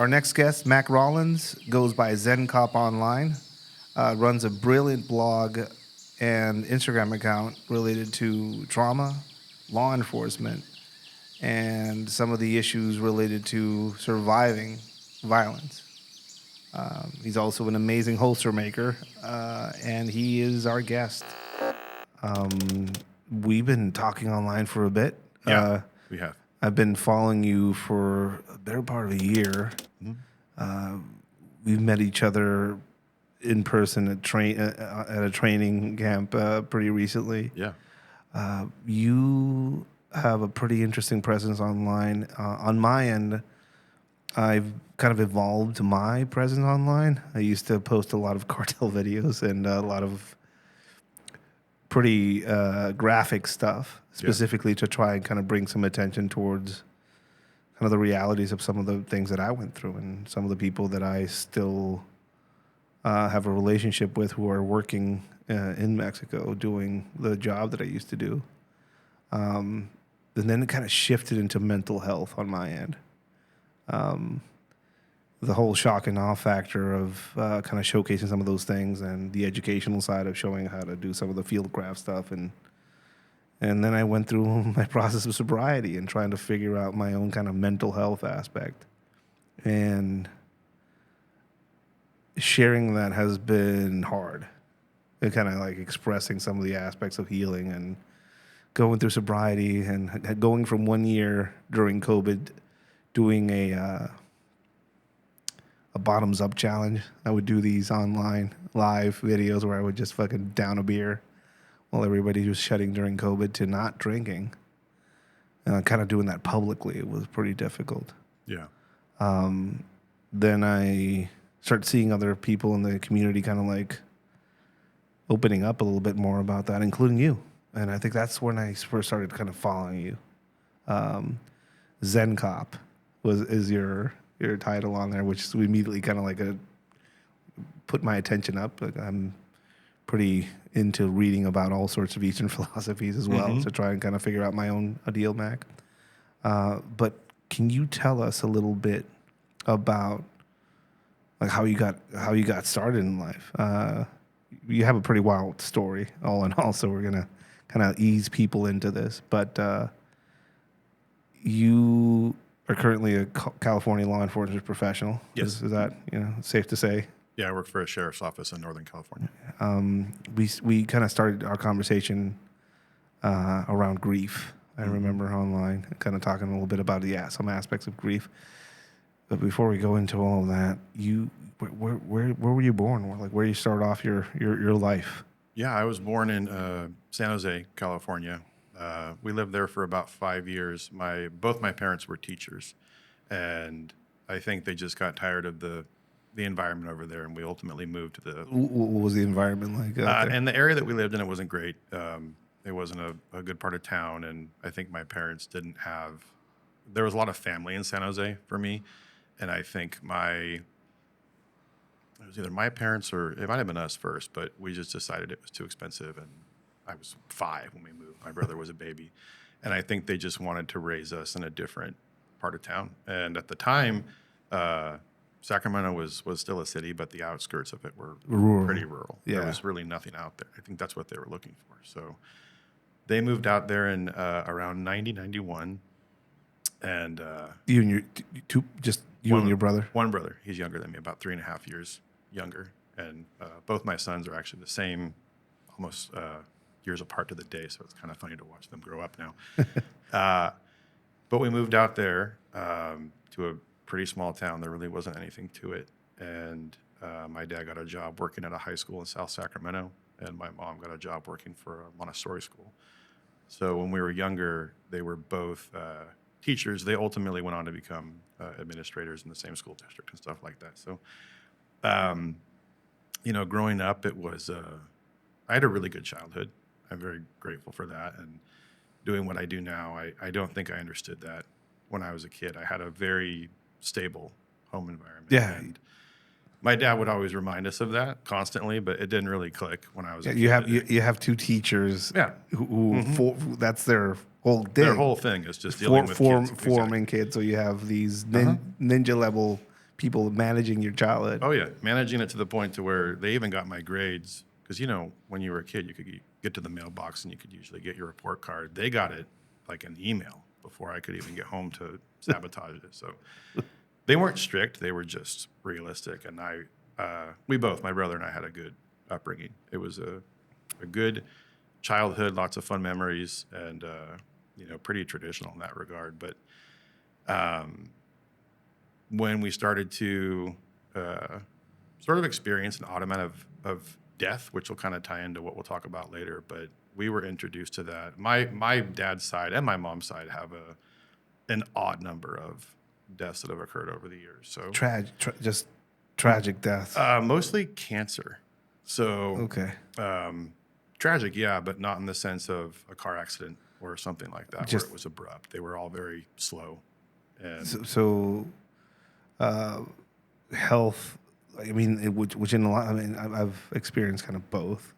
Our next guest, Mac Rollins, goes by Zen Cop Online, runs a brilliant blog and Instagram account related to trauma, law enforcement, and some of the issues related to surviving violence. He's also an amazing holster maker, and he is our guest. We've been talking online for a bit. Yeah, we have. I've been following you for a better part of a year. We've met each other in person at a training camp pretty recently. Yeah. You have a pretty interesting presence online. On my end, I've kind of evolved my presence online. I used to post a lot of cartel videos and a lot of pretty graphic stuff, specifically to try and kind of bring some attention towards kind of the realities of some of the things that I went through and some of the people that I still have a relationship with who are working in Mexico doing the job that I used to do. And then it kind of shifted into mental health on my end. The whole shock and awe factor of kind of showcasing some of those things and the educational side of showing how to do some of the fieldcraft stuff. And then I went through my process of sobriety and trying to figure out my own kind of mental health aspect. And sharing that has been hard. And kind of like expressing some of the aspects of healing and going through sobriety and going from 1 year during COVID doing a bottoms up challenge. I would do these online live videos where I would just fucking down a beer while everybody was shutting during COVID to not drinking. And kind of doing that publicly, it was pretty difficult. Yeah. Then I started seeing other people in the community kind of like opening up a little bit more about that, including you. And I think that's when I first started kind of following you. Zen Cop is your title on there, which we immediately kind of like put my attention up. Like I'm pretty into reading about all sorts of Eastern philosophies as well to try and kind of figure out my own ideal Mac. But can you tell us a little bit about like how you got started in life? You have a pretty wild story, all in all. So we're gonna kind of ease people into this, but you are currently a California law enforcement professional. Yes. Is that safe to say? Yeah, I work for a sheriff's office in Northern California. We kind of started our conversation around grief. I remember online kind of talking a little bit about some aspects of grief. But before we go into all of that, where were you born? Where you started off your life? Yeah, I was born in San Jose, California. We lived there for about 5 years. Both my parents were teachers, and I think they just got tired of the environment over there, and we ultimately moved to the. What was the environment like? And the area that we lived in, it wasn't great. It wasn't a good part of town, and I think my parents didn't have. There was a lot of family in San Jose for me, and I think it was either my parents or it might have been us first, but we just decided it was too expensive, and I was 5 when we moved. My brother was a baby, and I think they just wanted to raise us in a different part of town. And at the time, Sacramento was still a city, but the outskirts of it were pretty rural. Yeah. There was really nothing out there. I think that's what they were looking for. So they moved out there in around 91. And you and your brother? One brother. He's younger than me, about 3.5 years younger. And both my sons are actually the same, almost years apart to the day. So it's kind of funny to watch them grow up now. But we moved out there to a pretty small town. There really wasn't anything to it. And my dad got a job working at a high school in South Sacramento, and my mom got a job working for a Montessori school. So when we were younger, they were both teachers. They ultimately went on to become administrators in the same school district and stuff like that. So, growing up, it was, I had a really good childhood. I'm very grateful for that. And doing what I do now, I don't think I understood that when I was a kid. I had a very stable home environment. Yeah. And my dad would always remind us of that constantly, but it didn't really click when I was a kid. You have 2 teachers. Yeah. Who that's their whole thing. Their whole thing is just dealing with kids. Forming kids. So you have these ninja level people managing your childhood. Oh yeah, managing it to the point to where they even got my grades because when you were a kid, you could get to the mailbox and you could usually get your report card. They got it like an email before I could even get home to sabotage it. So they weren't strict; they were just realistic. And we both, my brother and I, had a good upbringing. It was a good childhood, lots of fun memories, and pretty traditional in that regard. But when we started to sort of experience an automatic of death, which will kind of tie into what we'll talk about later, but we were introduced to that. My dad's side and my mom's side have an odd number of deaths that have occurred over the years. So Just tragic deaths. Mostly cancer. So Okay. Tragic, yeah, but not in the sense of a car accident or something like that, where it was abrupt. They were all very slow. And So health. I mean, which in a lot. I mean, I've experienced kind of both.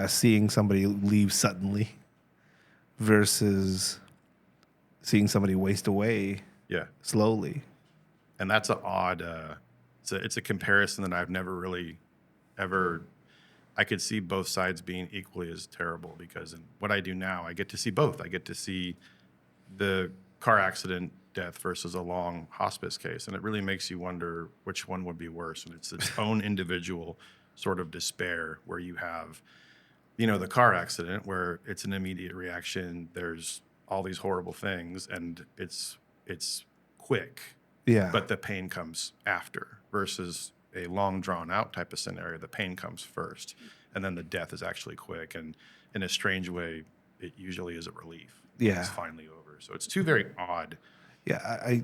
Seeing somebody leave suddenly versus seeing somebody waste away. Yeah, slowly. And that's an odd. It's a comparison that I've never really ever. I could see both sides being equally as terrible because in what I do now, I get to see both. I get to see the car accident death versus a long hospice case, and it really makes you wonder which one would be worse. And it's its own individual sort of despair where you have, the car accident where it's an immediate reaction. There's all these horrible things, and it's quick. Yeah. But the pain comes after versus a long drawn out type of scenario. The pain comes first, and then the death is actually quick. And in a strange way, it usually is a relief. Yeah. It's finally over. So it's two very odd. Yeah. I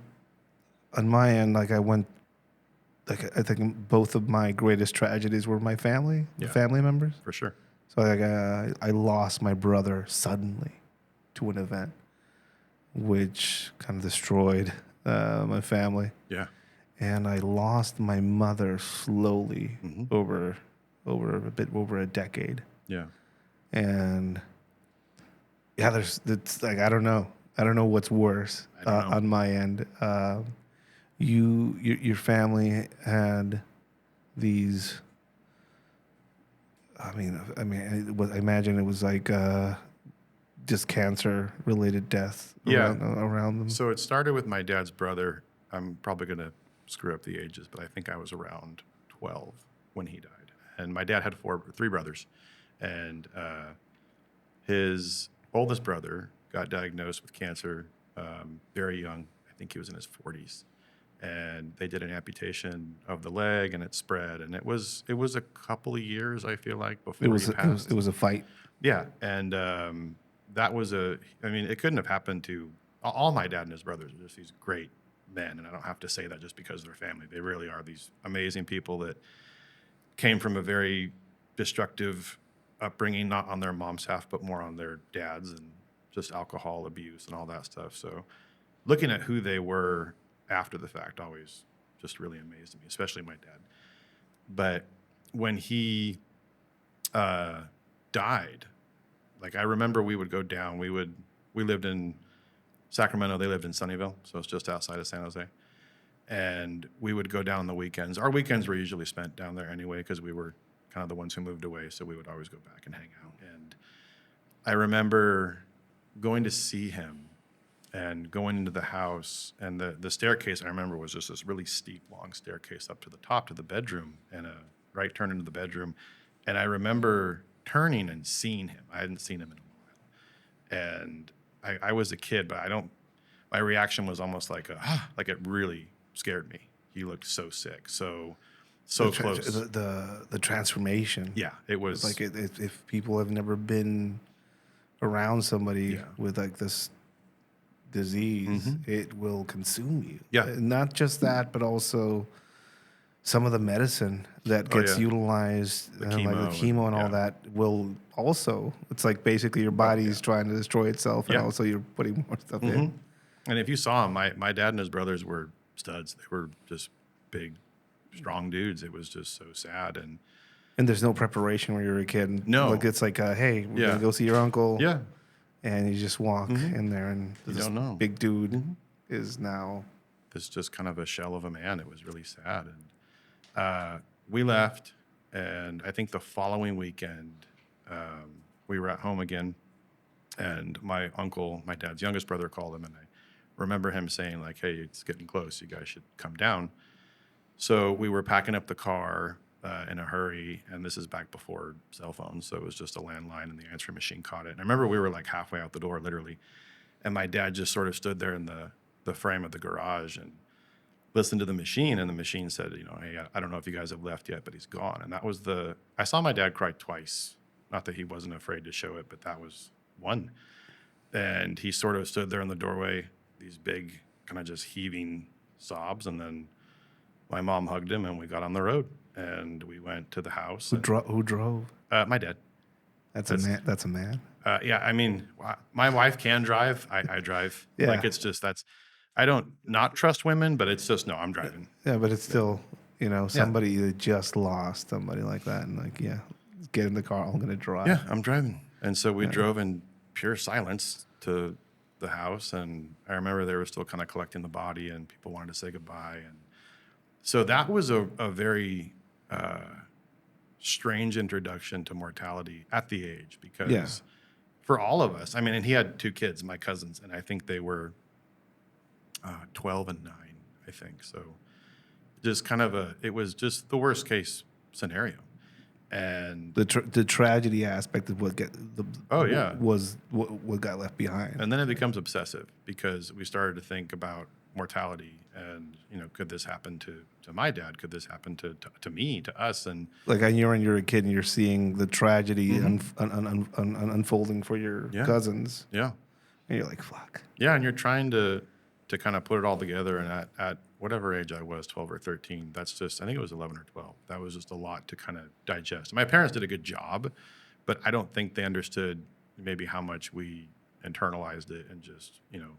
on my end, like I think both of my greatest tragedies were my family, the family members. For sure. So I lost my brother suddenly to an event, which kind of destroyed my family. Yeah. And I lost my mother slowly over a decade. Yeah. And yeah, it's like I don't know what's worse on my end. Your family had these. I imagine it was like just cancer-related deaths around them. So it started with my dad's brother. I'm probably going to screw up the ages, but I think I was around 12 when he died. And my dad had three brothers. And his oldest brother got diagnosed with cancer very young. I think he was in his 40s. And they did an amputation of the leg, and it spread. And it was a couple of years, I feel like, before he passed. It was a fight. Yeah, and that was it couldn't have happened to all my dad and his brothers are just these great men, and I don't have to say that just because they're family. They really are these amazing people that came from a very destructive upbringing, not on their mom's half, but more on their dad's, and just alcohol abuse and all that stuff. So looking at who they were after the fact always just really amazed me, especially my dad. But when he died, like I remember we would go down. We lived in Sacramento. They lived in Sunnyvale, so it's just outside of San Jose. And we would go down on the weekends. Our weekends were usually spent down there anyway because we were kind of the ones who moved away, so we would always go back and hang out. And I remember going to see him and going into the house, and the staircase I remember was just this really steep, long staircase up to the top to the bedroom, and a right turn into the bedroom. And I remember turning and seeing him. I hadn't seen him in a while. And I was a kid, but my reaction was almost like it really scared me. He looked so sick, so close. The transformation. Yeah, it was like if people have never been around somebody with like this disease, it will consume you. Yeah, not just that, but also some of the medicine that gets utilized, like the chemo and all that, will also. It's like basically your body's trying to destroy itself, and also you're putting more stuff in. And if you saw him, my dad and his brothers were studs. They were just big, strong dudes. It was just so sad. And there's no preparation when you're a kid. No. Like it's like, hey, we're going to go see your uncle. Yeah. And you just walk in there, and you don't know. big dude is now this just kind of a shell of a man. It was really sad. And we left, and I think the following weekend, we were at home again, and my uncle, my dad's youngest brother, called him, and I remember him saying, like, hey, it's getting close. You guys should come down. So we were packing up the car in a hurry, and this is back before cell phones, so it was just a landline, and the answering machine caught it. And I remember we were like halfway out the door, literally, and my dad just sort of stood there in the frame of the garage and listened to the machine, and the machine said, you know, hey, I don't know if you guys have left yet, but he's gone. And that was I saw my dad cry twice. Not that he wasn't afraid to show it, but that was one. And he sort of stood there in the doorway, these big kind of just heaving sobs, and then my mom hugged him, and we got on the road, and we went to the house. Who drove? My dad. That's a man. That's a man. Yeah, I mean, my wife can drive. I drive. Yeah. Like, it's just, I don't not trust women, but it's just, no, I'm driving. Yeah, but it's still, you know, somebody that just lost somebody like that, and like, yeah, get in the car, I'm gonna drive. Yeah, I'm driving. And so we drove in pure silence to the house, and I remember they were still kind of collecting the body, and people wanted to say goodbye. And so that was a very strange introduction to mortality at the age, because for all of us, I mean, and he had 2 kids, my cousins, and I think they were 12 and 9, I think. So just kind of it was just the worst case scenario. And the tragedy aspect of what was what got left behind. And then it becomes obsessive, because we started to think about mortality, and, you know, could this happen to my dad? Could this happen to me, to us? And like, you're a kid, and you're seeing the tragedy unfolding for your cousins. Yeah. And you're like, fuck. Yeah, and you're trying to kind of put it all together. And at whatever age I was, 12 or 13, that's just, I think it was 11 or 12. That was just a lot to kind of digest. My parents did a good job, but I don't think they understood maybe how much we internalized it and just, you know,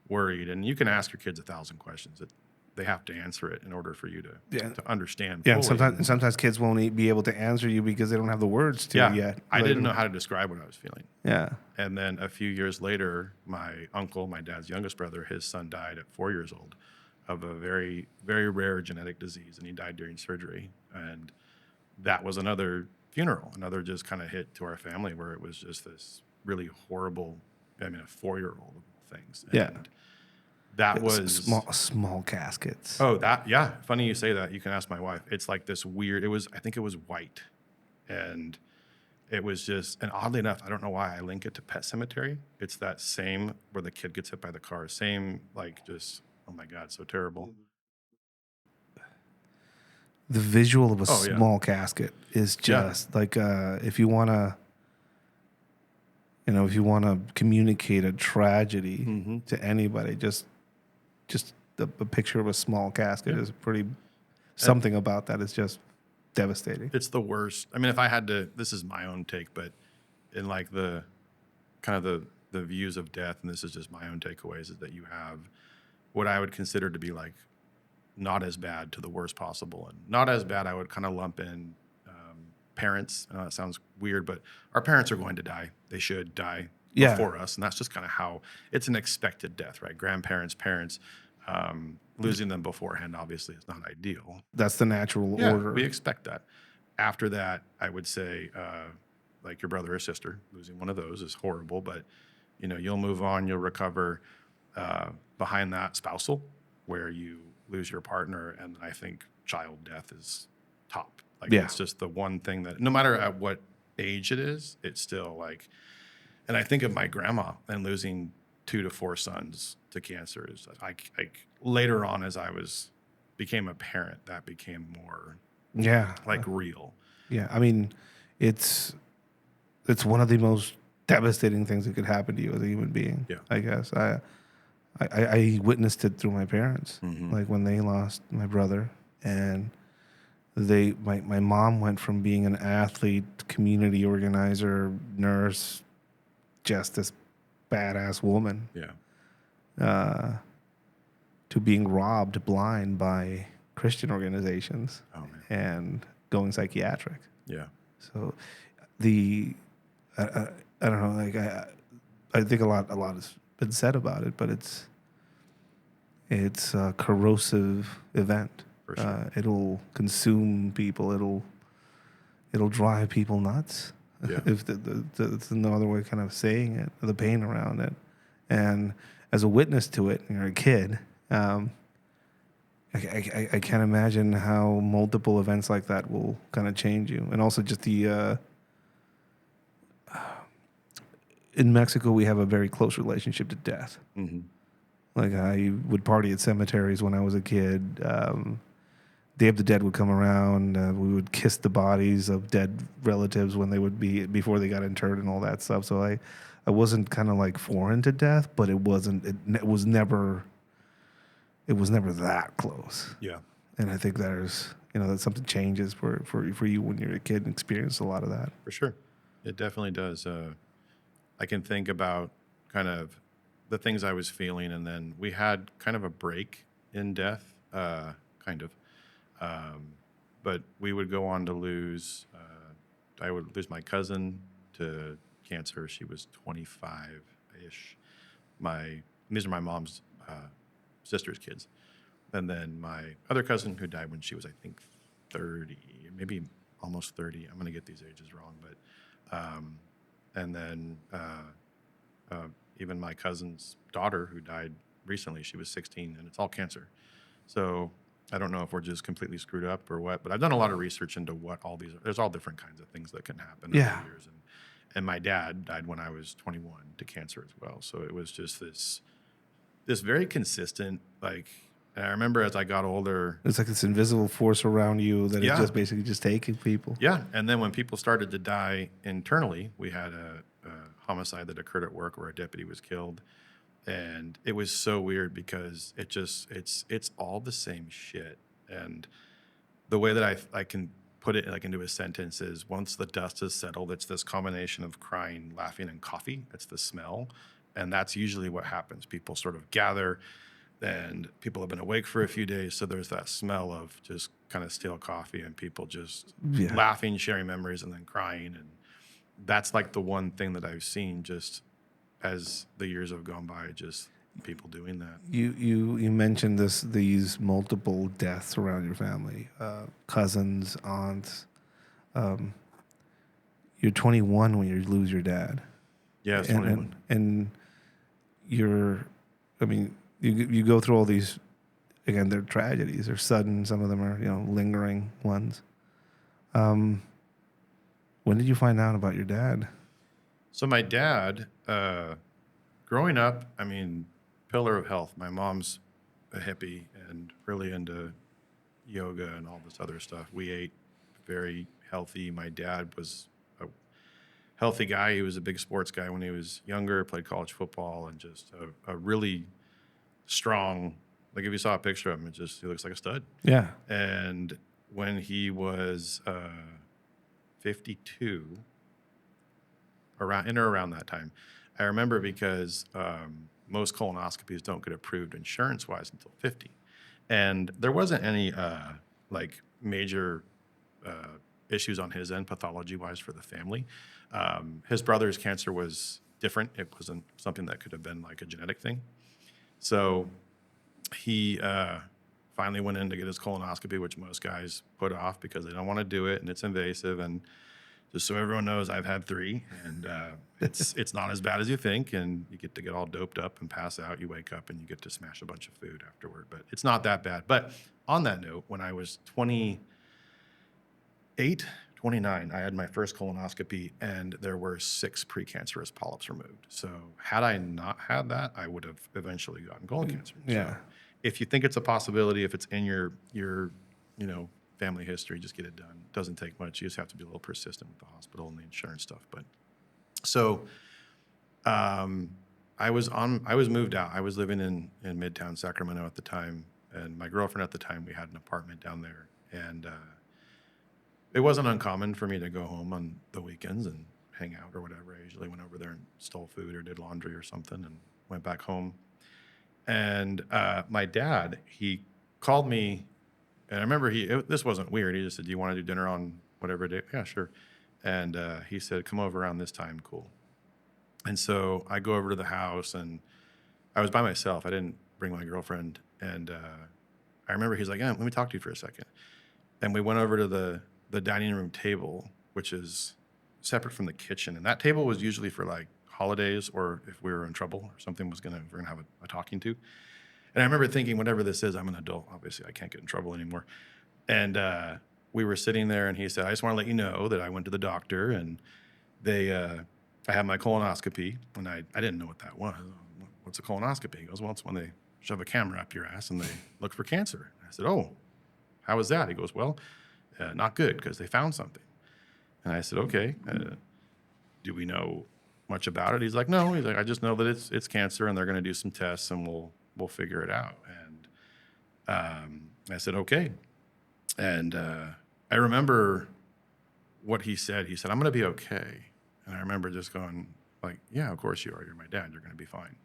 worried. And you can ask your kids 1,000 questions. They have to answer it in order for you to understand. Yeah, fully. and sometimes kids won't be able to answer you because they don't have the words to it yet. I didn't know how to describe what I was feeling. Yeah. And then a few years later, my uncle, my dad's youngest brother, his son died at 4 years old of a very, very rare genetic disease, and he died during surgery. And that was another funeral, another just kind of hit to our family, where it was just this really horrible, I mean, a 4-year-old of all things. And that was small caskets. Oh, funny you say that. You can ask my wife. It's like this weird, I think it was white. And it was just, and oddly enough, I don't know why I link it to Pet Cemetery. It's that same, where the kid gets hit by the car. Same, like, just, oh my God, so terrible. The visual of a small casket is just like, if you want to communicate a tragedy to anybody, just a picture of a small casket is pretty, something about that is just devastating. It's the worst. I mean, if I had to, this is my own take, but in like the kind of the views of death, and this is just my own takeaways, is that you have what I would consider to be like not as bad to the worst possible. And not as bad, I would kind of lump in parents. I know that sounds weird, but our parents are going to die. They should die before us. And that's just kind of how it's an expected death, right? Grandparents, parents, losing them beforehand obviously is not ideal. That's the natural order. We expect that. After that, I would say, like your brother or sister, losing one of those is horrible, but you know, you'll move on, you'll recover. Behind that, spousal, where you lose your partner, and I think child death is top. Like, it's just the one thing that, no matter at what age it is, it's still like, and I think of my grandma and losing 2 to 4 sons to cancer is like later on, as I became a parent, that became more like real. Yeah, I mean, it's one of the most devastating things that could happen to you as a human being. Yeah, I guess I witnessed it through my parents, like when they lost my brother, and my mom went from being an athlete, community organizer, nurse, just this badass woman, to being robbed blind by Christian organizations and going psychiatric. Yeah. So I don't know, like I think a lot has been said about it, but it's a corrosive event. For sure. It'll consume people. It'll drive people nuts. Yeah. If it's no other way kind of saying it, the pain around it. And as a witness to it, and you're a kid, I can't imagine how multiple events like that will kind of change you. And also just in Mexico, we have a very close relationship to death. Mm-hmm. Like I would party at cemeteries when I was a kid. Day of the Dead would come around. We would kiss the bodies of dead relatives when they would be before they got interred and all that stuff. So I wasn't kind of like foreign to death, but it wasn't. It was never. It was never that close. Yeah. And I think that something changes for you when you're a kid and experience a lot of that. For sure. It definitely does. I can think about kind of the things I was feeling, and then we had kind of a break in death, kind of. But we would go on to lose, I would lose my cousin to cancer. She was 25-ish. These are my mom's sister's kids. And then my other cousin who died when she was, I think, 30, maybe almost 30. I'm going to get these ages wrong. But and then even my cousin's daughter who died recently, she was 16, and it's all cancer. So I don't know if we're just completely screwed up or what, but I've done a lot of research into what all these, there's all different kinds of things that can happen over the years. And my dad died when I was 21 to cancer as well. So it was just this very consistent, like, and I remember as I got older. It's like this invisible force around you that is just basically just taking people. Yeah. And then when people started to die internally, we had a homicide that occurred at work where a deputy was killed. And it was so weird because it's all the same shit. And the way that I can put it like into a sentence is once the dust has settled, it's this combination of crying, laughing, and coffee. It's the smell. And that's usually what happens. People sort of gather, and people have been awake for a few days. So there's that smell of just kind of stale coffee and people just laughing, sharing memories, and then crying. And that's like the one thing that I've seen just as the years have gone by, just people doing that. You mentioned these multiple deaths around your family, cousins, aunts. You're 21 when you lose your dad. Yeah, it's 21. And you go through all these. Again, they're tragedies. They're sudden. Some of them are lingering ones. When did you find out about your dad? So my dad, growing up, pillar of health. My mom's a hippie and really into yoga and all this other stuff. We ate very healthy. My dad was a healthy guy. He was a big sports guy when he was younger, played college football, and just a really strong, like if you saw a picture of him, he looks like a stud. Yeah. And when he was 52, around that time, I remember because most colonoscopies don't get approved insurance-wise until 50. And there wasn't any major issues on his end, pathology-wise, for the family. His brother's cancer was different. It wasn't something that could have been like a genetic thing. So he finally went in to get his colonoscopy, which most guys put off because they don't want to do it, and it's invasive. And just so everyone knows, I've had 3, and it's not as bad as you think, and you get to get all doped up and pass out. You wake up and you get to smash a bunch of food afterward, but it's not that bad. But on that note, when I was 28, 29, I had my first colonoscopy, and there were 6 precancerous polyps removed. So had I not had that, I would have eventually gotten colon cancer. Yeah. So if you think it's a possibility, if it's in your family history, just get it done. It doesn't take much. You just have to be a little persistent with the hospital and the insurance stuff. But so I was moved out. I was living in Midtown Sacramento at the time, and my girlfriend at the time, we had an apartment down there, and it wasn't uncommon for me to go home on the weekends and hang out or whatever. I usually went over there and stole food or did laundry or something and went back home. And my dad, he called me. And I remember this wasn't weird. He just said, "Do you want to do dinner on whatever day?" Yeah, sure. And he said, "Come over around this time." Cool. And so I go over to the house, and I was by myself. I didn't bring my girlfriend. And I remember he's like, let me talk to you for a second. And we went over to the dining room table, which is separate from the kitchen. And that table was usually for like holidays or if we were in trouble or something we're going to have a talking to. And I remember thinking, whatever this is, I'm an adult. Obviously, I can't get in trouble anymore. And we were sitting there, and he said, I just want to let you know that I went to the doctor, and I had my colonoscopy, and I didn't know what that was. What's a colonoscopy? He goes, well, it's when they shove a camera up your ass, and they look for cancer. I said, oh, how was that? He goes, well, not good, because they found something. And I said, okay, do we know much about it? He's like, no. He's like, I just know that it's cancer, and they're going to do some tests, and we'll figure it out. And I said, okay. And I remember what he said. He said, I'm going to be okay. And I remember just going like, yeah, of course you are. You're my dad. You're going to be fine.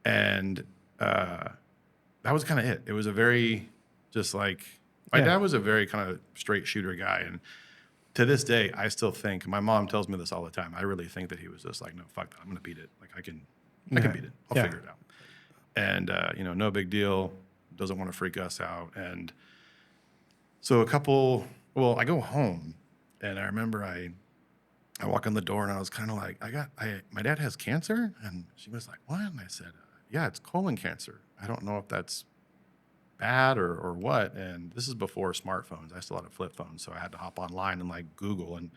And that was kind of it. It was a very just like, my dad was a very kind of straight shooter guy. And to this day, I still think, my mom tells me this all the time, I really think that he was just like, no, fuck that. I'm going to beat it. Like I can beat it. I'll figure it out. And, no big deal. Doesn't want to freak us out. And so I go home, and I remember I walk in the door, and I was kind of like, my dad has cancer? And she was like, what? And I said, yeah, it's colon cancer. I don't know if that's bad or what. And this is before smartphones. I still had a flip phone, so I had to hop online and like Google. And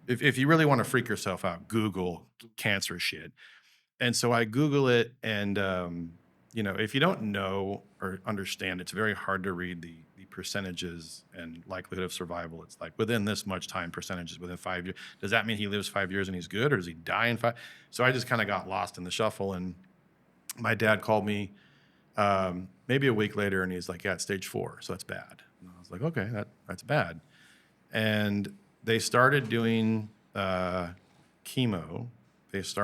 if you really want to freak yourself out, Google cancer shit. And so I Google it, and if you don't know or understand, it's very hard to read the percentages and likelihood of survival. It's like within this much time, percentages within 5 years. Does that mean he lives 5 years and he's good, or does he die in 5? So I just kind of got lost in the shuffle. And my dad called me maybe a week later, and he's like, yeah, it's stage 4, so that's bad. And I was like, okay, that's bad. And they started doing chemo. This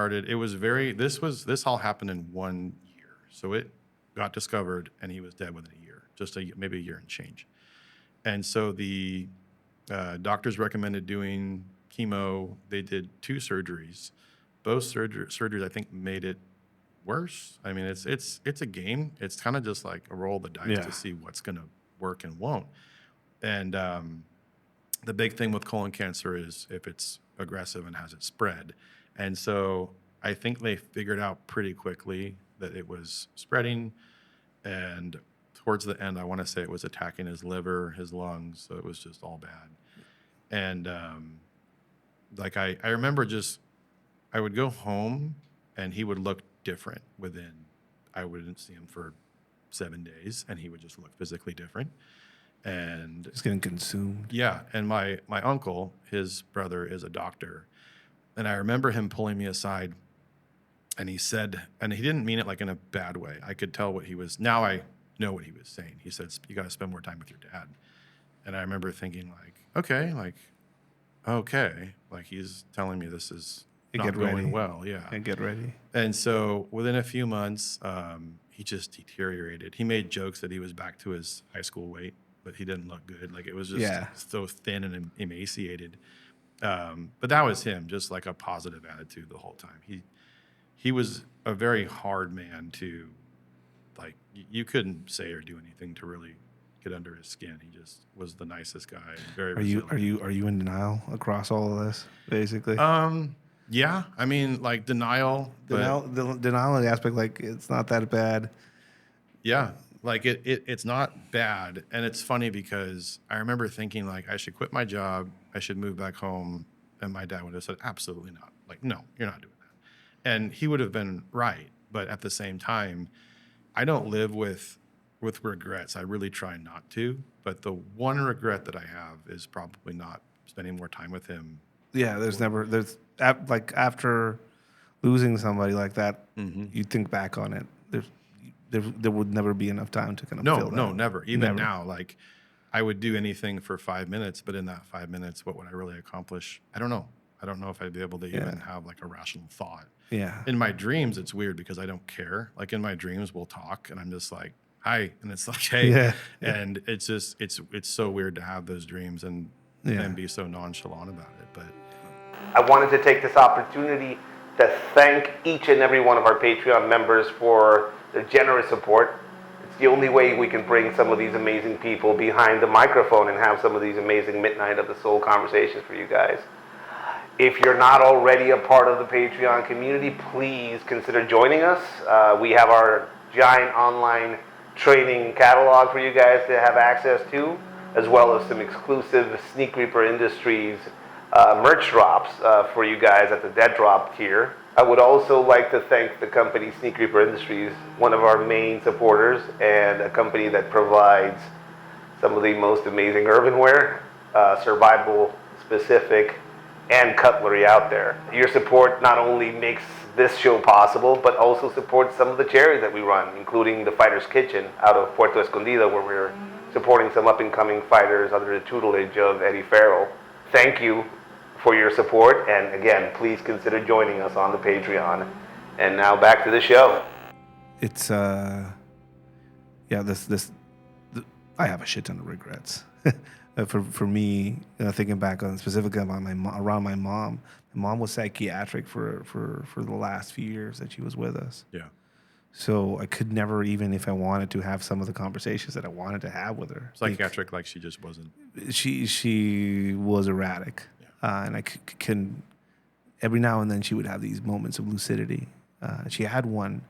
all happened in 1 year. So it got discovered, and he was dead within a year, maybe a year and change. And so the doctors recommended doing chemo. They did 2 surgeries. Both surgeries, I think, made it worse. I mean, it's a game. It's kind of just like a roll of the dice to see what's going to work and won't. And the big thing with colon cancer is if it's aggressive and has it spread. And so I think they figured out pretty quickly that it was spreading. And towards the end, I want to say it was attacking his liver, his lungs. So it was just all bad. And I remember I would go home, and he would look different I wouldn't see him for 7 days, and he would just look physically different. And just getting consumed. Yeah. And my uncle, his brother, is a doctor. And I remember him pulling me aside, and he said, and he didn't mean it like in a bad way. I could tell now I know what he was saying. He said, you got to spend more time with your dad. And I remember thinking okay, like he's telling me this is not going well. Yeah. And get ready. And so within a few months, he just deteriorated. He made jokes that he was back to his high school weight, but he didn't look good. Like it was just so thin and emaciated. But that was him, just like a positive attitude the whole time. He was a very hard man to, like, you couldn't say or do anything to really get under his skin. He just was the nicest guy. Very resilient. Are you in denial across all of this, basically? Yeah. I mean, like denial in the aspect, like it's not that bad. Yeah. Like it's not bad. And it's funny because I remember thinking like I should quit my job. I should move back home. And my dad would have said, absolutely not. Like, no, you're not doing that. And he would have been right. But at the same time, I don't live with regrets. I really try not to. But the one regret that I have is probably not spending more time with him. Yeah, after losing somebody like that, you think back on it. There would never be enough time to kind of fill that. No, never. Even now, like I would do anything for 5 minutes, but in that 5 minutes, what would I really accomplish? I don't know. I don't know if I'd be able to even have like a rational thought. Yeah. In my dreams, it's weird because I don't care. Like in my dreams, we'll talk, and I'm just like, hi, and it's like, hey, and it's just it's so weird to have those dreams and be so nonchalant about it. But I wanted to take this opportunity to thank each and every one of our Patreon members for their generous support. It's the only way we can bring some of these amazing people behind the microphone and have some of these amazing Midnight of the Soul conversations for you guys. If you're not already a part of the Patreon community, please consider joining us. We have our giant online training catalog for you guys to have access to, as well as some exclusive Sneak Reaper Industries merch drops for you guys at the Dead Drop tier. I would also like to thank the company Sneak Reaper Industries, one of our main supporters, and a company that provides some of the most amazing urbanware, survival specific, and cutlery out there. Your support not only makes this show possible, but also supports some of the charities that we run, including the Fighter's Kitchen out of Puerto Escondido, where we're supporting some up-and-coming fighters under the tutelage of Eddie Farrell. Thank you for your support, and again, please consider joining us on the Patreon. And now back to the show. It's I have a shit ton of regrets. For me, thinking back on specifically on around my mom. My mom was psychiatric for the last few years that she was with us. Yeah. So I could never, even if I wanted to, have some of the conversations that I wanted to have with her. Psychiatric, like she just wasn't. She was erratic, and I can every now and then she would have these moments of lucidity. She had one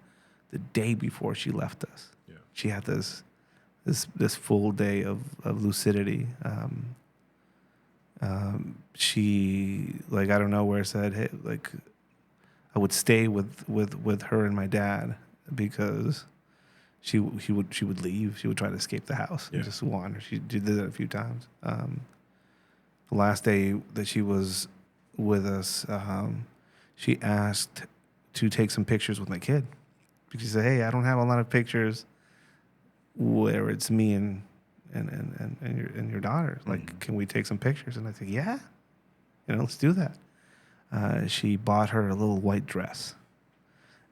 the day before she left us. Yeah. She had this full day of lucidity. She, like, out of nowhere said, hey, like, I would stay with her and my dad because she would leave. She would try to escape the house and just wander. She did that a few times. The last day that she was with us, she asked to take some pictures with my kid. She said, hey, I don't have a lot of pictures where it's me and your daughter. Like, can we take some pictures? And I said, yeah, let's do that. She bought her a little white dress,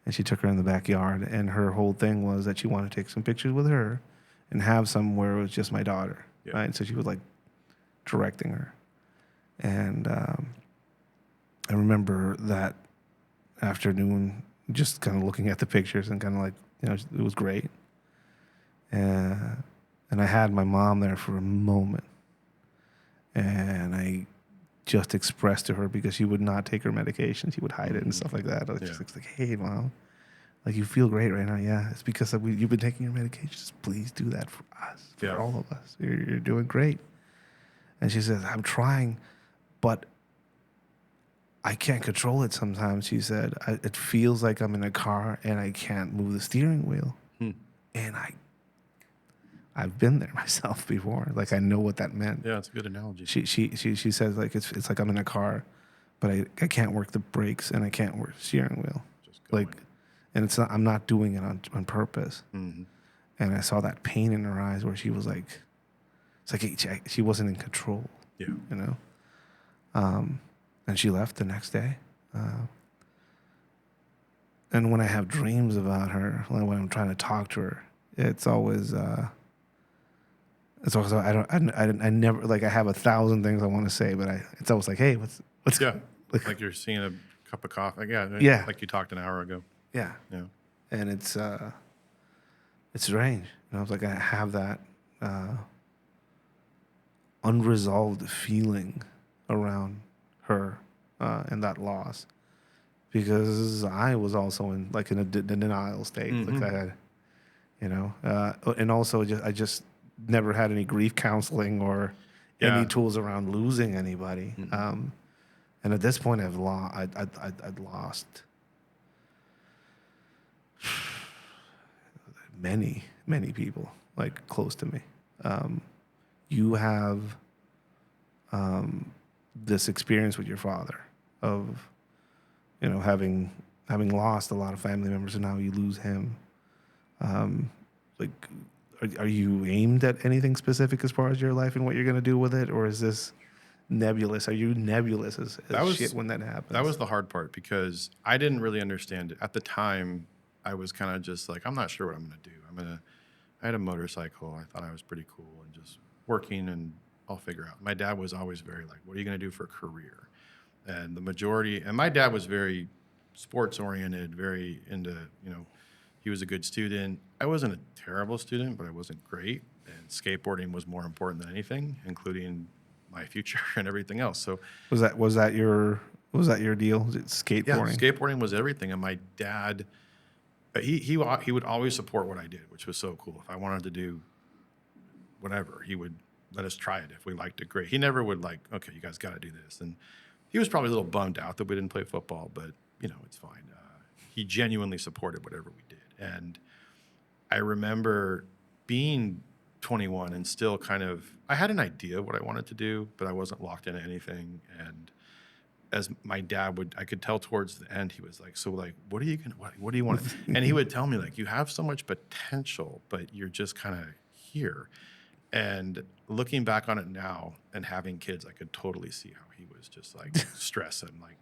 and she took her in the backyard. And her whole thing was that she wanted to take some pictures with her and have some where it was just my daughter, right? So she was like directing her. And I remember that afternoon just kind of looking at the pictures and kind of like, it was great. And I had my mom there for a moment, and I just expressed to her, because she would not take her medication. She would hide it and stuff like that. I was just like, hey, Mom, like, you feel great right now. Yeah, it's because you've been taking your medications. Please do that for us, for all of us. You're doing great. And she says, I'm trying, but I can't control it sometimes. She said, it feels like I'm in a car and I can't move the steering wheel. And I've been there myself before. Like, I know what that meant. Yeah, it's a good analogy. She says, like, it's like I'm in a car, but I can't work the brakes and I can't work the steering wheel. Just going. Like, and I'm not doing it on purpose. Mm-hmm. And I saw that pain in her eyes where she was like, it's like she wasn't in control. Yeah. And she left the next day. And when I have dreams about her, like when I'm trying to talk to her, it's always I never, like, I have 1,000 things I want to say, but it's always like, hey, what's like you're seeing a cup of coffee. Yeah. Like you talked an hour ago. Yeah. Yeah. And it's strange. And I was like, I have that unresolved feeling around her and that loss, because I was also in a denial state. Mm-hmm. Like, I had, and also I just never had any grief counseling or any tools around losing anybody. Mm-hmm. And at this point, I'd lost many people, like, close to me. You have this experience with your father of, having lost a lot of family members, and now you lose him. Like, are you aimed at anything specific as far as your life and what you're going to do with it, or is this nebulous? Are you nebulous as shit when that happens? That was the hard part, because I didn't really understand it. At the time, I was kind of just like, I'm not sure what I'm going to do. I had a motorcycle. I thought I was pretty cool and just working, and I'll figure out. My dad was always very like, what are you going to do for a career? And my dad was very sports oriented, very into, He was a good student. I wasn't a terrible student, but I wasn't great. And skateboarding was more important than anything, including my future and everything else. So Was that your deal? Was it yeah, skateboarding? skateboarding was everything. And my dad, he would always support what I did, which was so cool. If I wanted to do whatever, he would let us try it. If we liked it, great. He never would like, okay, you guys got to do this. And he was probably a little bummed out that we didn't play football, but it's fine. He genuinely supported whatever we did. And I remember being 21 and still kind of, I had an idea of what I wanted to do, but I wasn't locked into anything. And as my dad I could tell towards the end, he was like, so like, what do you want? And he would tell me like, you have so much potential, but you're just kind of here. And looking back on it now and having kids, I could totally see how he was just like stressing, like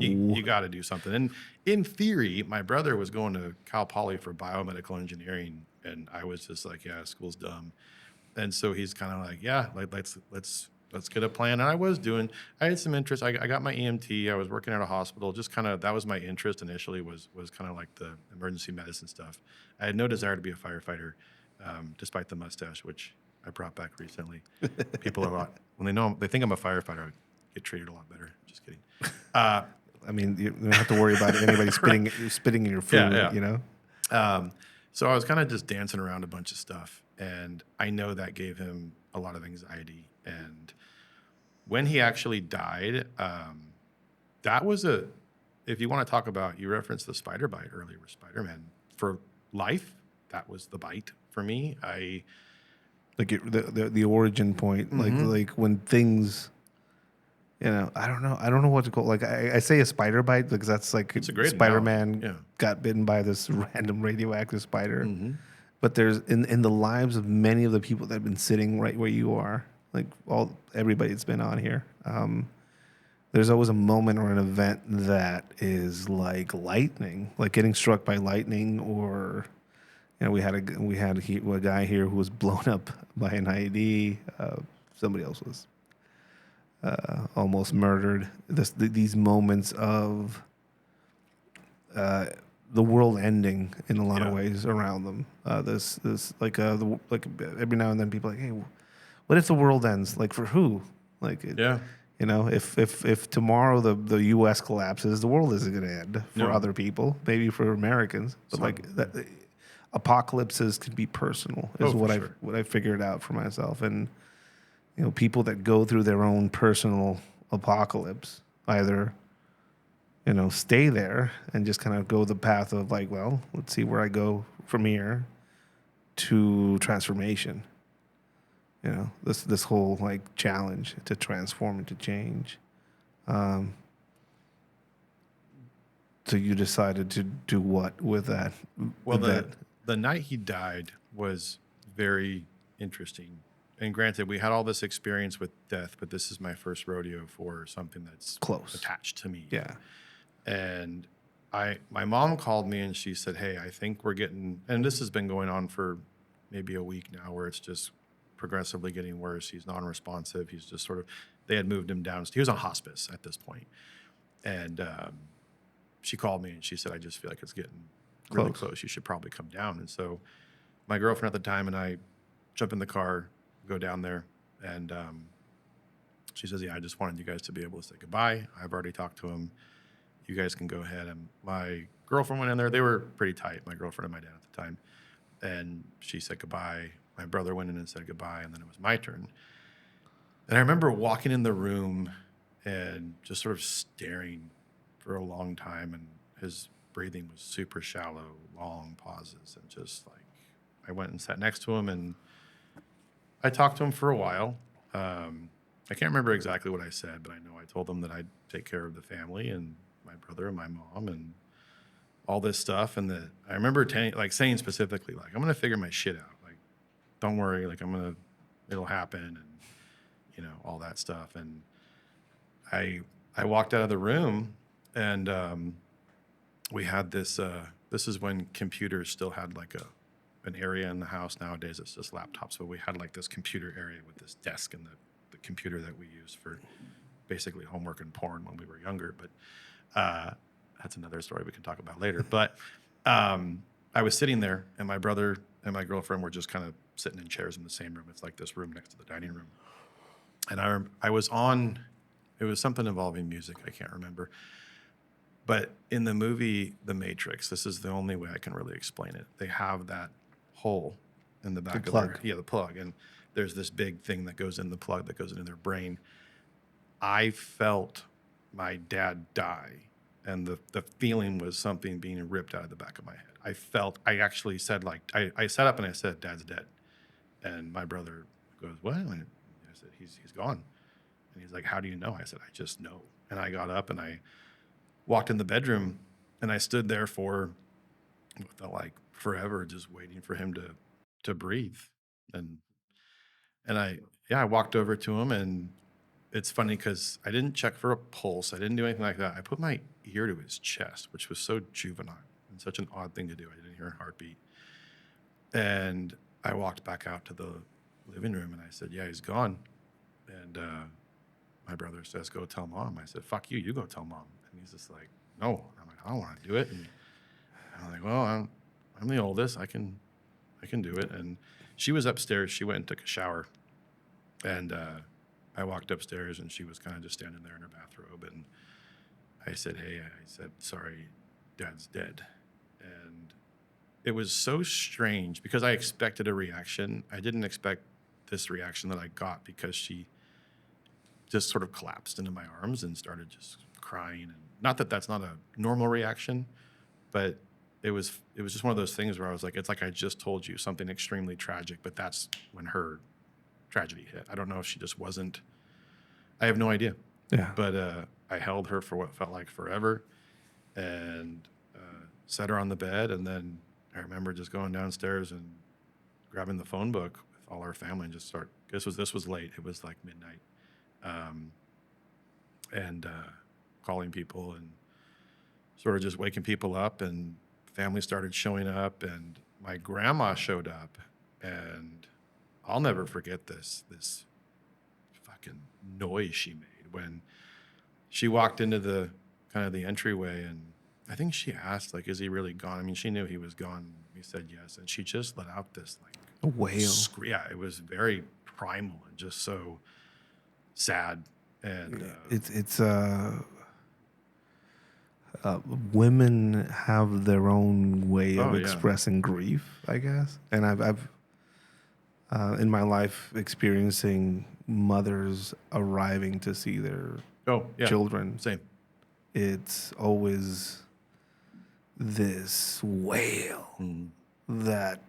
you got to do something. And in theory, my brother was going to Cal Poly for biomedical engineering, and I was just like, yeah, school's dumb. And so he's kind of like, yeah, like let's get a plan. And I had some interest. I got my EMT. I was working at a hospital. Just kind of that was my interest initially was kind of like the emergency medicine stuff. I had no desire to be a firefighter, despite the mustache, which I brought back recently. People when they think I'm a firefighter, I get treated a lot better. Just kidding. I mean, you don't have to worry about anybody spitting in your food, So I was kind of just dancing around a bunch of stuff, and I know that gave him a lot of anxiety. And when he actually died, that was if you want to talk about, you referenced the spider bite earlier with Spider-Man. For life, that was the bite for me. Like the origin point, like when things, I don't know what to call. Like I say a spider bite because that's like it's a great Spider-Man got bitten by this random radioactive spider. But there's in the lives of many of the people that have been sitting right where you are, like everybody that's been on here. There's always a moment or an event that is like lightning, like getting struck by lightning, or we had a guy here who was blown up by an IED. Somebody else was almost murdered. These moments of the world ending in a lot of ways around them. This like every now and then people are like, hey, what if the world ends? Like for who? Like if tomorrow the U.S. collapses, the world isn't going to end for other people. Maybe for Americans, but like that. Apocalypses can be personal is what I figured out for myself. And people that go through their own personal apocalypse either stay there and just kind of go the path of like, well, let's see where I go from here, to transformation. This whole like challenge to transform and to change. So you decided to do what with that? Well, the night he died was very interesting. And granted, we had all this experience with death, but this is my first rodeo for something that's close attached to me. Yeah. And my mom called me and she said, hey, I think we're getting, and this has been going on for maybe a week now, where it's just progressively getting worse. He's non-responsive. He's just sort of, they had moved him down. He was on hospice at this point. And she called me and she said, I just feel like it's getting really close. You should probably come down. And so my girlfriend at the time and I jump in the car, go down there, and she says, yeah, I just wanted you guys to be able to say goodbye. I've already talked to him. You guys can go ahead. And my girlfriend went in there. They were pretty tight, my girlfriend and my dad at the time. And she said goodbye. My brother went in and said goodbye, and then it was my turn. And I remember walking in the room and just sort of staring for a long time, and his breathing was super shallow, long pauses, and just like I went and sat next to him and I talked to him for a while. I can't remember exactly what I said, but I know I told him that I'd take care of the family and my brother and my mom and all this stuff. And that I remember saying specifically, like, I'm going to figure my shit out. Like, don't worry. Like, it'll happen, and, all that stuff. And I walked out of the room, and we had this is when computers still had like an area in the house. Nowadays it's just laptops, but we had like this computer area with this desk and the computer that we use for basically homework and porn when we were younger. But that's another story we can talk about later. But I was sitting there, and my brother and my girlfriend were just kind of sitting in chairs in the same room. It's like this room next to the dining room. And I was on, it was something involving music. I can't remember. But in the movie The Matrix, this is the only way I can really explain it. They have that hole in the back of plug. the plug. And there's this big thing that goes in the plug that goes into their brain. I felt my dad die. And the feeling was something being ripped out of the back of my head. I actually said, like, I sat up and I said, Dad's dead. And my brother goes, what? And I said, he's gone. And he's like, how do you know? I said, I just know. And I got up and I walked in the bedroom and I stood there for what felt like forever, just waiting for him to breathe. And I walked over to him, and it's funny because I didn't check for a pulse. I didn't do anything like that. I put my ear to his chest, which was so juvenile and such an odd thing to do. I didn't hear a heartbeat. And I walked back out to the living room and I said, yeah, he's gone. And my brother says, go tell Mom. I said, fuck you, you go tell Mom. And he's just like, no. I'm like, I don't want to do it. And I'm like, well, I'm the oldest. I can do it. And she was upstairs. She went and took a shower. And I walked upstairs and she was kind of just standing there in her bathrobe. And I said, hey, sorry, Dad's dead. And it was so strange because I expected a reaction. I didn't expect this reaction that I got because she just sort of collapsed into my arms and started just crying. And not that that's not a normal reaction, but it was just one of those things where I was like, it's like I just told you something extremely tragic, but that's when her tragedy hit. I don't know if she just wasn't, I have no idea. Yeah. But I held her for what felt like forever and set her on the bed. And then I remember just going downstairs and grabbing the phone book with all our family and just this was late. It was like midnight. And calling people and sort of just waking people up, and family started showing up, and my grandma showed up, and I'll never forget this fucking noise she made when she walked into the kind of the entryway, and I think she asked, like, is he really gone? I mean, she knew he was gone. He said yes, and she just let out this like A wail. Yeah, it was very primal and just so sad. And It's women have their own way of expressing grief, I guess. And I've in my life experiencing mothers arriving to see their children. Same. It's always this wail that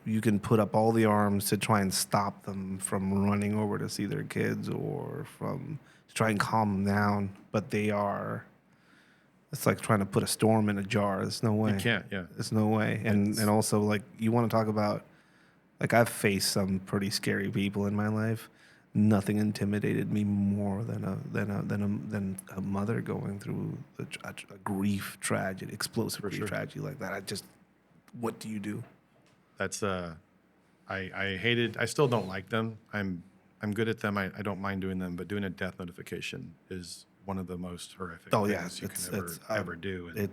you can put up all the arms to try and stop them from running over to see their kids or to try and calm them down. But it's like trying to put a storm in a jar. There's no way. You can't, yeah. There's no way. And also, like, you want to talk about, like, I've faced some pretty scary people in my life. Nothing intimidated me more than a mother going through a grief tragedy, explosive grief tragedy like that. What do you do? That's I still don't like them. I'm good at them. I don't mind doing them, but doing a death notification is one of the most horrific things you can ever do. And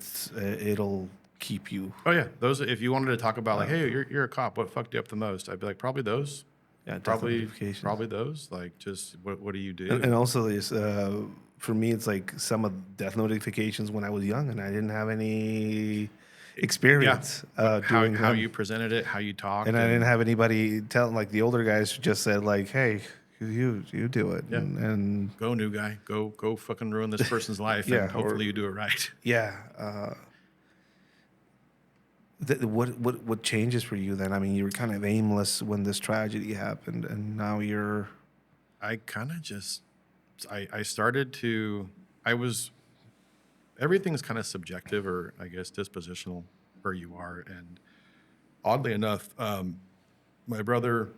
it'll keep you. Oh yeah, those. If you wanted to talk about like, hey, you're a cop, what fucked you up the most? I'd be like, probably those. Yeah, probably those. Like, just what do you do? And also, for me, it's like some of death notifications when I was young and I didn't have any experience doing how you presented it, how you talked, and I didn't have anybody tell. Like the older guys just said, like, "Hey, you do it," and go new guy, go fucking ruin this person's life, and hopefully you do it right. Yeah. What changes for you then? I mean, you were kind of aimless when this tragedy happened, and now you're. I kind of just, I started to, everything's kind of subjective, or I guess dispositional where you are. And oddly enough, my brother,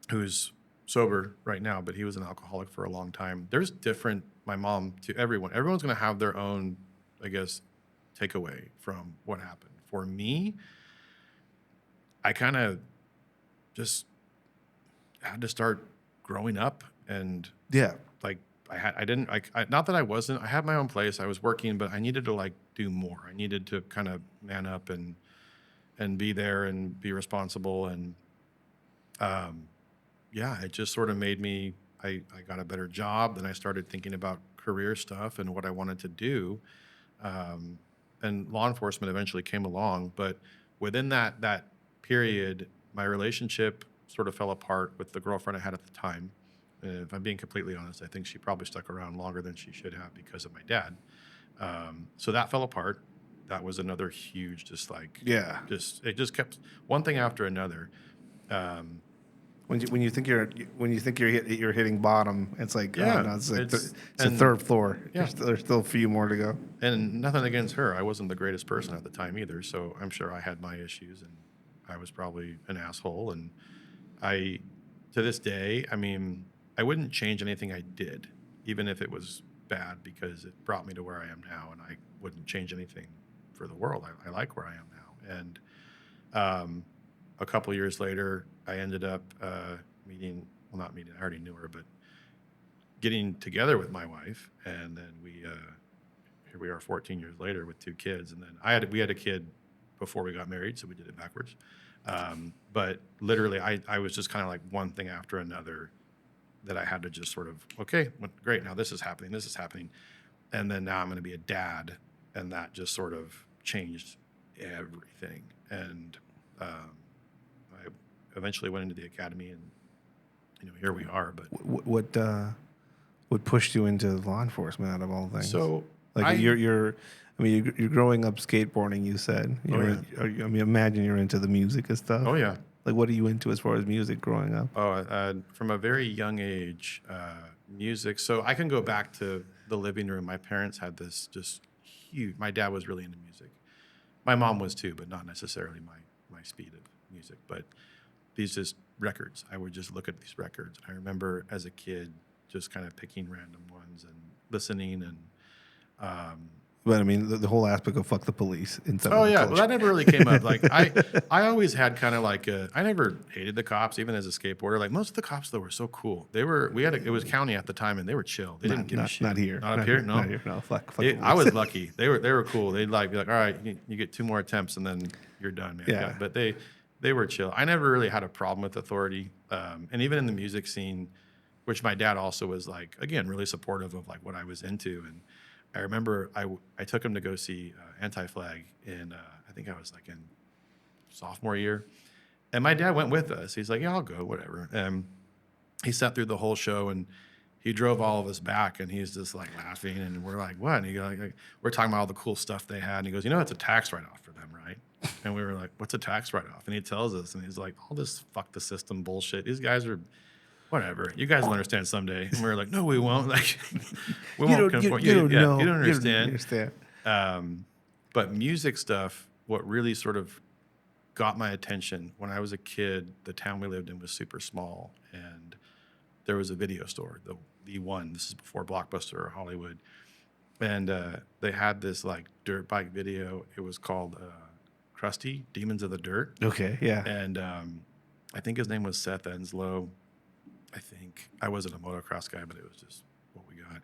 who's sober right now, but he was an alcoholic for a long time. My mom, to everyone. Everyone's going to have their own, I guess, takeaway from what happened. For me, I kind of just had to start growing up, and like not that I wasn't, I had my own place. I was working, but I needed to like do more. I needed to kind of man up and be there and be responsible. And, yeah, it just sort of made me, I got a better job. Then I started thinking about career stuff and what I wanted to do. And law enforcement eventually came along, but within that period, my relationship sort of fell apart with the girlfriend I had at the time. And if I'm being completely honest, I think she probably stuck around longer than she should have because of my dad. So that fell apart. That was another huge, it just kept one thing after another. When you think you're hitting bottom, it's like, Yeah, oh no, it's like it's- it's the and- third floor. Yeah. There's still a few more to go. And nothing against her. I wasn't the greatest person at the time either. So I'm sure I had my issues and I was probably an asshole. And to this day, I mean, I wouldn't change anything I did, even if it was bad, because it brought me to where I am now. And I wouldn't change anything for the world. I like where I am now. And a couple years later, I ended up not meeting, I already knew her, but getting together with my wife. And then here we are 14 years later with 2 kids. And then we had a kid before we got married, so we did it backwards. But literally, I was just kind of like one thing after another that I had to just sort of, okay, great, now this is happening. And then now I'm going to be a dad. And that just sort of changed everything. And I eventually went into the academy, and here we are. But What pushed you into law enforcement out of all things? so like you're growing up skateboarding. You said, imagine you're into the music and stuff. Oh yeah. Like, what are you into as far as music growing up? From a very young age, music. So I can go back to the living room. My parents had this just huge. My dad was really into music. My mom was too, but not necessarily my speed of music. But these just records. I would just look at these records. And I remember as a kid just kind of picking random ones and listening and. But I mean, the whole aspect of fuck the police in some. Oh yeah, well that never really came up. Like I always had kind of like I never hated the cops, even as a skateboarder. Like most of the cops though were so cool. It was county at the time, and they were chill. They didn't give a shit. Not here. Not up here. No. Not here. No. Fuck. The I was lucky. They were cool. They'd be like, all right, you get 2 more attempts, and then you're done, man. Yeah. But they were chill. I never really had a problem with authority, and even in the music scene, which my dad also was like, again, really supportive of like what I was into. And I remember I took him to go see Anti-Flag in, I think I was like in sophomore year. And my dad went with us. He's like, yeah, I'll go, whatever. And he sat through the whole show, and he drove all of us back, and he's just like laughing. And we're like, what? And he like, we're talking about all the cool stuff they had. And he goes, it's a tax write-off for them, right? And we were like, what's a tax write-off? And he tells us, and he's like, all this fuck the system bullshit. These guys are... whatever. You guys will understand someday. And we were like, no, we won't. Like, we won't conform. You don't know. You don't understand. But music stuff, what really sort of got my attention when I was a kid, the town we lived in was super small, and there was a video store, the one. This is before Blockbuster or Hollywood, and they had this like dirt bike video. It was called Krusty, Demons of the Dirt. Okay, yeah. And I think his name was Seth Enslow. I think I wasn't a motocross guy, but it was just what we got.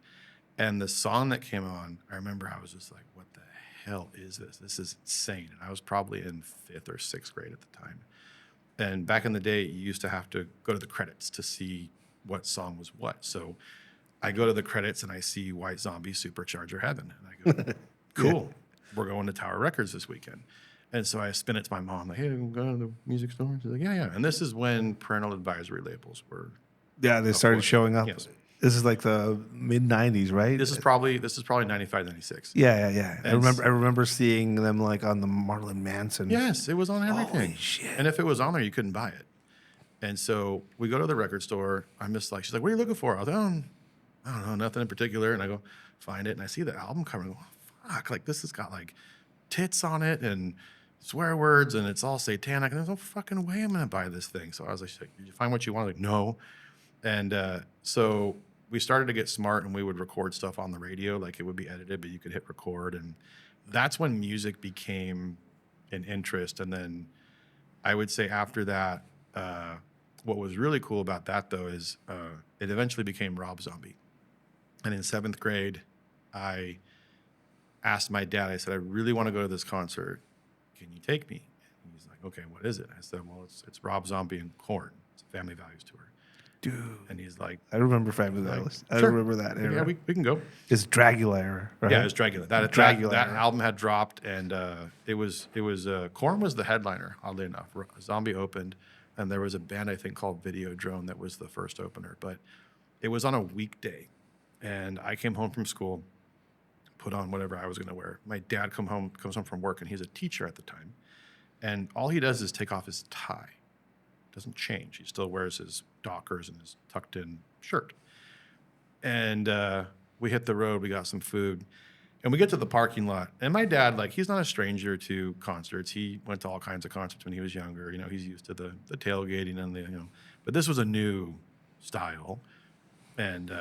And the song that came on, I remember I was just like, what the hell is this? This is insane. And I was probably in 5th or 6th grade at the time. And back in the day, you used to have to go to the credits to see what song was what. So I go to the credits and I see White Zombie Supercharger Heaven. And I go, cool. We're going to Tower Records this weekend. And so I spin it to my mom, like, hey, we're going to the music store. She's like, yeah. And this is when parental advisory labels were. Yeah, they started showing up. Yes. This is like the mid '90s, right? This is probably 95, 96. Yeah. I remember seeing them like on the Marilyn Manson. Yes, it was on everything. Holy shit. And if it was on there, you couldn't buy it. And so we go to the record store. I'm just like, she's like, what are you looking for? I was like, I don't know, nothing in particular. And I go find it, and I see the album cover. And I go, oh, fuck, like this has got like tits on it and swear words, and it's all satanic. And there's no fucking way I'm gonna buy this thing. So I was like, did you find what you want? Like, no. And so we started to get smart, and we would record stuff on the radio. Like it would be edited, but you could hit record. And that's when music became an interest. And then I would say after that, what was really cool about that, though, is it eventually became Rob Zombie. And in 7th grade, I asked my dad, I said, I really want to go to this concert. Can you take me? And he's like, okay, what is it? I said, well, it's Rob Zombie and Korn. It's a Family Values tour. Dude. And he's like, I remember Family Values. I sure. remember that era. Yeah, we can go. It's Dragula era, right? Yeah, it was Dragula. Dragula That era. album had dropped, and it was Korn was the headliner, oddly enough. Zombie opened, and there was a band I think called Videodrome that was the first opener. But it was on a weekday, and I came home from school, put on whatever I was going to wear. My dad comes home from work, and he's a teacher at the time, and all he does is take off his tie. Doesn't change. He still wears his Dockers and his tucked-in shirt. And we hit the road. We got some food, and we get to the parking lot. And my dad, like, he's not a stranger to concerts. He went to all kinds of concerts when he was younger. You know, he's used to the tailgating and but this was a new style, and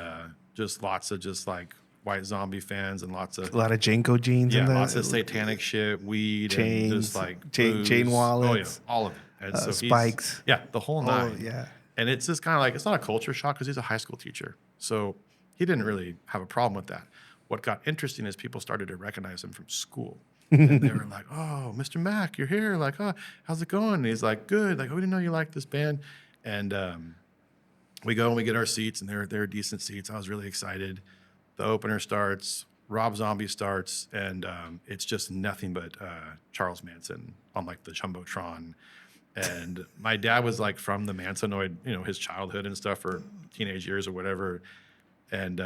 just lots of just like White Zombie fans and lots of a lot of Janko jeans. Yeah, in that. lots of satanic shit, weed, chains, and just like chain wallets. Oh yeah, all of it. And so spikes. Yeah, the whole nine. Oh, yeah. And it's just kind of like, it's not a culture shock because he's a high school teacher. So he didn't really have a problem with that. What got interesting is people started to recognize him from school. And they were like, oh, Mr. Mack, you're here. Like, oh, how's it going? And he's like, good. Like, oh, we didn't know you liked this band. And we go and we get our seats, and they're decent seats. I was really excited. The opener starts, Rob Zombie starts, and it's just nothing but Charles Manson on like the Jumbotron. And my dad was like from the Mansonoid, his childhood and stuff, or teenage years or whatever. And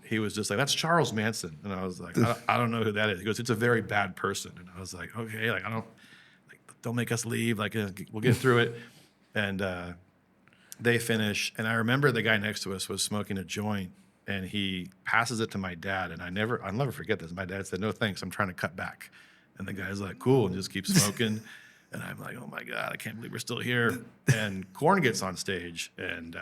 he was just like, that's Charles Manson. And I was like, I don't know who that is. He goes, it's a very bad person. And I was like, okay, like, don't make us leave. Like, we'll get through it. And they finish. And I remember the guy next to us was smoking a joint, and he passes it to my dad. And I'll never forget this. My dad said, no, thanks. I'm trying to cut back. And the guy's like, cool. And just keeps smoking. And I'm like, oh my God, I can't believe we're still here. And Korn gets on stage, and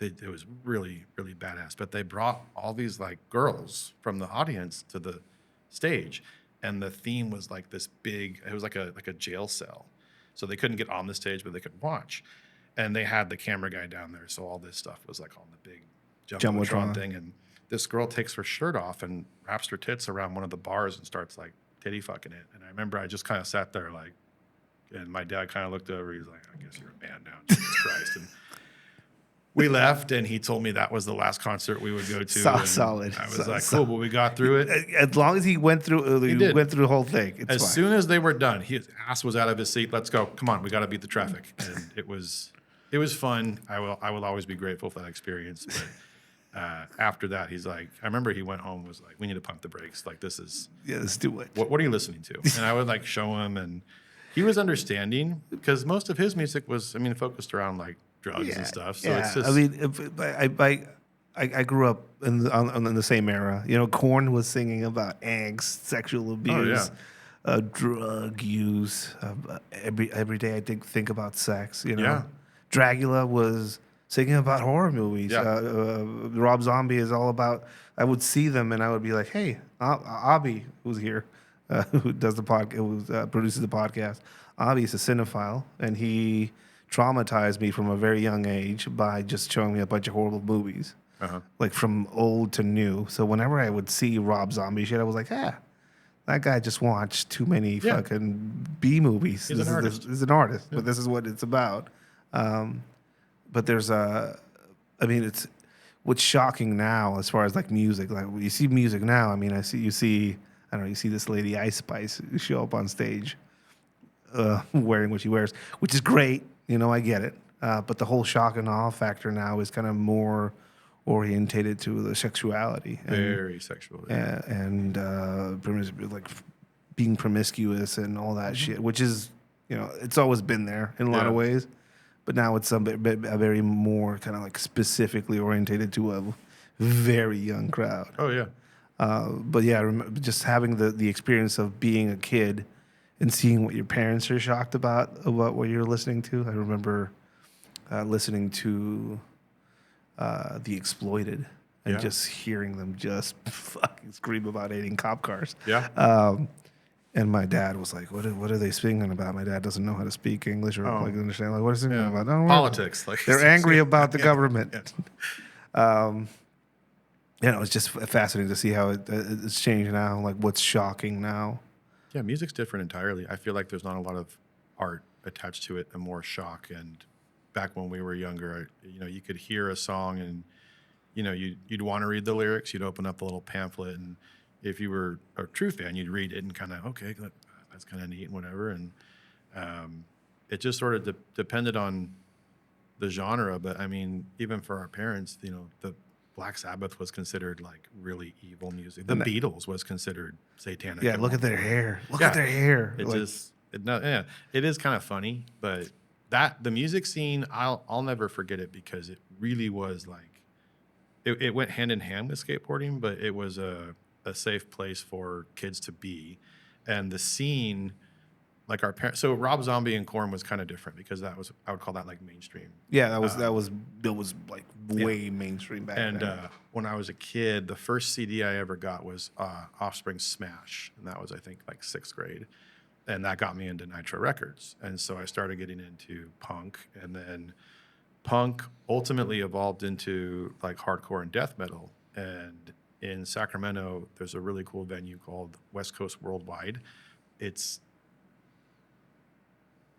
it was really, really badass. But they brought all these like girls from the audience to the stage, and the theme was like this big. It was like a jail cell, so they couldn't get on the stage, but they could watch. And they had the camera guy down there, so all this stuff was like on the big Jumbotron thing. And this girl takes her shirt off and wraps her tits around one of the bars and starts like titty fucking it. And I remember I just kind of sat there like. And my dad kind of looked over. He's like, I guess you're a man now, Jesus Christ. And we left, and he told me that was the last concert we would go to. Solid. I was like, cool, but we got through it. As long as he went through, went through the whole thing. It's as fine. soon as they were done, his ass was out of his seat. Let's go. Come on, we got to beat the traffic. And it was fun. I will always be grateful for that experience. But after that, he's like, I remember he went home, was like, we need to pump the brakes. Like, this is. Yeah, let's do it. What are you listening to? And I would like show him, and he was understanding because most of his music was, focused around like drugs and stuff. So it's just. I grew up in the same era. Korn was singing about angst, sexual abuse, drug use. Every day I think about sex. Yeah. Dragula was singing about horror movies. Yeah. Rob Zombie is all about. I would see them and I would be like, hey, Abby, who's here. Who does the podcast? Who produces the podcast? Avi is a cinephile, and he traumatized me from a very young age by just showing me a bunch of horrible movies, like from old to new. So whenever I would see Rob Zombie shit, I was like, that guy just watched too many fucking B movies. He's an artist. He's an artist, but this is what it's about. But there's it's what's shocking now as far as like music. Like when you see music now, you see this lady Ice Spice show up on stage wearing what she wears, which is great. I get it. But the whole shock and awe factor now is kind of more orientated to the sexuality. Very sexual. And like being promiscuous and all that shit, which is, it's always been there in a lot of ways. But now it's a very more kind of like specifically orientated to a very young crowd. Oh, yeah. But yeah, I remember just having the experience of being a kid and seeing what your parents are shocked about what you're listening to. I remember listening to The Exploited and just hearing them just fucking scream about hating cop cars. Yeah. And my dad was like, "What are they singing about?" My dad doesn't know how to speak English or understand. Like, what is it about? Don't Politics. They're angry about the government. And it's just fascinating to see how it's changed now. Like what's shocking now. Yeah, music's different entirely. I feel like there's not a lot of art attached to it and more shock. And back when we were younger, you could hear a song and, you'd want to read the lyrics. You'd open up the little pamphlet. And if you were a true fan, you'd read it and kind of, okay, that's kind of neat and whatever. And it just sort of depended on the genre. But I mean, even for our parents, the Black Sabbath was considered like really evil music. The Beatles was considered satanic. Yeah, look at their hair. Look at their hair. It is kind of funny, but the music scene, I'll never forget it because it really was like it went hand in hand with skateboarding, but it was a safe place for kids to be, and the scene. Like our parents, so Rob Zombie and Korn was kind of different because I would call that like mainstream. Yeah, that was like way mainstream back then. And when I was a kid, the first CD I ever got was Offspring Smash, and that was I think like 6th grade, and that got me into Nitro Records, and so I started getting into punk, and then punk ultimately evolved into like hardcore and death metal. And in Sacramento, there's a really cool venue called West Coast Worldwide. It's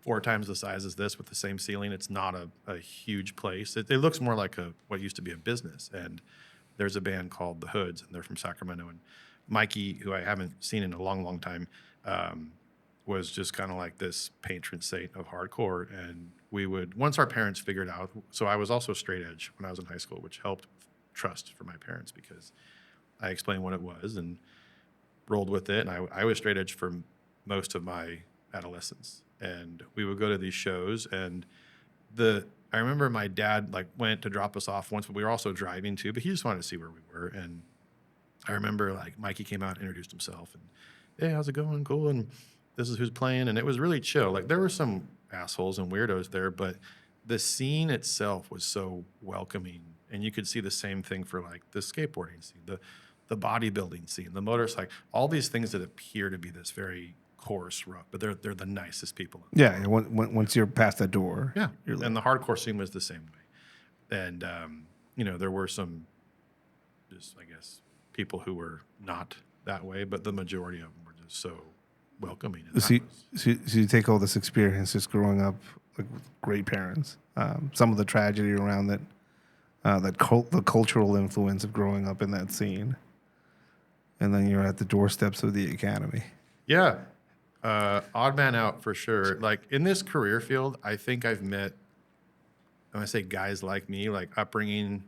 4 times the size as this with the same ceiling. It's not a huge place. It looks more like what used to be a business. And there's a band called The Hoods, and they're from Sacramento. And Mikey, who I haven't seen in a long, long time, was just kind of like this patron saint of hardcore. And we would, once our parents figured out, so I was also straight edge when I was in high school, which helped trust for my parents because I explained what it was and rolled with it. And I was straight edge for most of my adolescence. And we would go to these shows, and I remember my dad like went to drop us off once, but we were also driving too, but he just wanted to see where we were. And I remember like Mikey came out and introduced himself and, hey, how's it going? Cool. And this is who's playing. And it was really chill. Like there were some assholes and weirdos there, but the scene itself was so welcoming. And you could see the same thing for like the skateboarding scene, the bodybuilding scene, the motorcycle, all these things that appear to be this very coarse, rough, but they're the nicest people. Yeah, once you're past that door. Yeah, and the hardcore scene was the same way. And, there were some just, I guess, people who were not that way, but the majority of them were just so welcoming. So you take all this experience just growing up like, with great parents, some of the tragedy around that, the cultural influence of growing up in that scene, and then you're at the doorsteps of the academy. Yeah. Odd man out for sure. Like in this career field, I think I've met, when I say guys like me, like upbringing,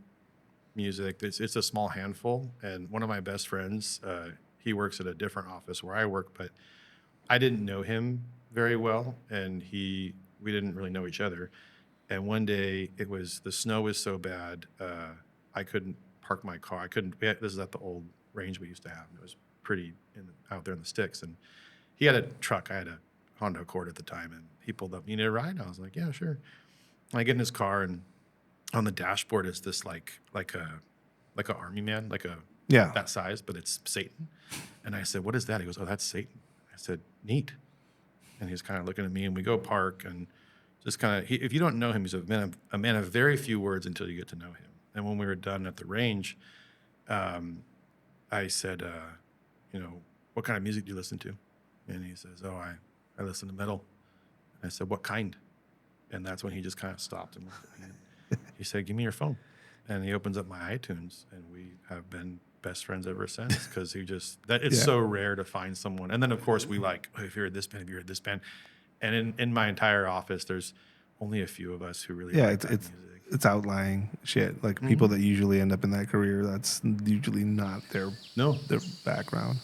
music, it's a small handful. And one of my best friends, he works at a different office where I work, but I didn't know him very well, and we didn't really know each other. And one day the snow was so bad, I couldn't park my car. This is at the old range we used to have. It was pretty out there in the sticks, and he had a truck. I had a Honda Accord at the time, and he pulled up. You need a ride? I was like, yeah, sure. And I get in his car, and on the dashboard is this like a army man, that size, but it's Satan. And I said, what is that? He goes, oh, that's Satan. I said, neat. And he's kind of looking at me, and we go park, and just kind of, if you don't know him, he's a man of very few words until you get to know him. And when we were done at the range, I said, what kind of music do you listen to? And he says, oh, I listen to metal. And I said, what kind? And that's when he just kind of stopped and looked at me. And he said, give me your phone. And he opens up my iTunes, and we have been best friends ever since because it's so rare to find someone. And then, of course, we like, oh, if you're at this band, if you're at this band. And in my entire office, there's only a few of us who really like that music. It's outlying shit. Like people that usually end up in that career, that's usually not their background.